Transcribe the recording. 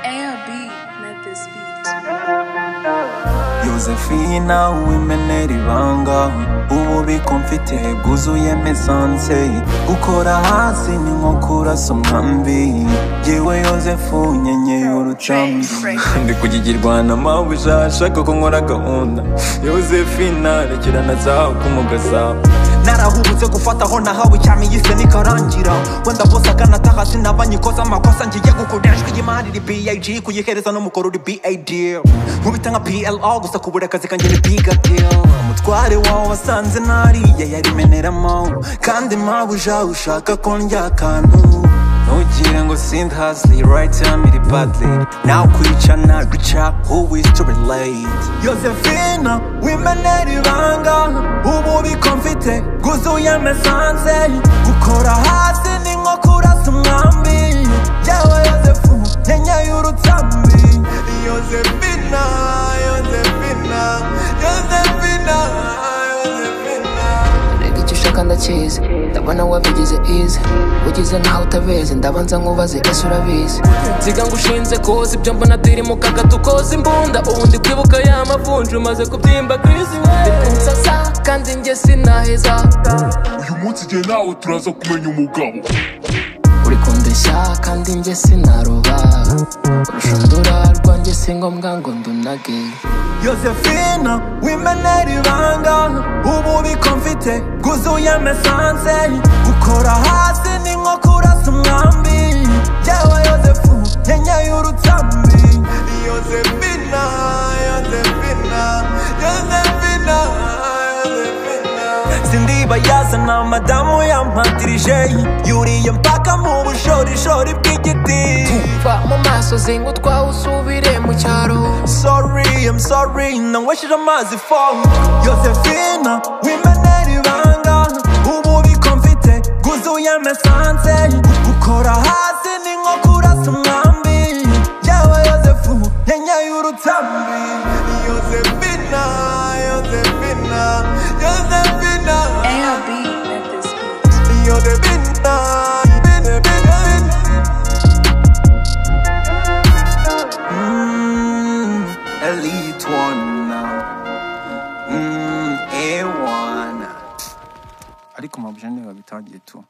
A&B made this beat. Josephina wimenera ibanga ububiko mfite bwuzuye mesanse gukora hasi ni nko kurasa umwambi yewe Yosefu nyenyeye urutambi ndi kugigirwa na mabuja ashaka ko nkora gahunda Josephina rekirana zawe kumugaza narahubutse gufataho nahawe cyami yise nikarangira wenda bose akanataha sinabanyikoza amakosa ngiye gukoreshwa y'imari ri BIG kuyihereza n'umukoro uri BAD nkubita nka PLO gusa kubura akazi kanjye ni big deal umutware wawe wasanze nariye yarimeneramo kandi mabuja ushaka ko ndya akantu ntugire ngo sindhasli right time iri badly now kwica naguca who is to relate Josephina wimenera ibanga ububiko mfite bwuzuye mesanse gukora hasi ni nko kurasa umwambi yewe Yosefu nyenyeye urutambi Josephina Josephina Josephina rega icyo ushaka ndakizi ndabona wabigize easy ugize nkaho utabizi ndabanza nkubaze ese urabizi nziga ngo ushinze koza ibyo mbona diri mu kagatu koza imbunda ubundi kwibuka ya mavunja umaze kubyimba Chris ndikunsaza kandi njye sinaheza uyu munsi igihe nawe turaza kumenya umugabo uri kundeshya kandi njye sinaruba urushundura rwanjye si ngombwa ngo ndunage Josephina wimenera ibanga ububiko mfite bwuzuye mesanse gukora hasi ni nko kurasa umwambi yewe Yosefu nyenyeye urutambi Josephina Josephina Josephina sindiba yazana madamu yampatirije yuriye mpaka mu bushorishori bw'igiti va mu maso zinga utwawe usubire mu cyaro sorry I'm sorry nanywesheje amazi phone Josephina wimenera ibanga ububiko mfite bwuzuye mesanse gukora hasi ni nko kurasa umwambi yewe Yosefu nyenyeye urutambi Josephina Josephina Josephina A&B made this beat. Josephina Elite one A1 ariko mabujane babitangiye tu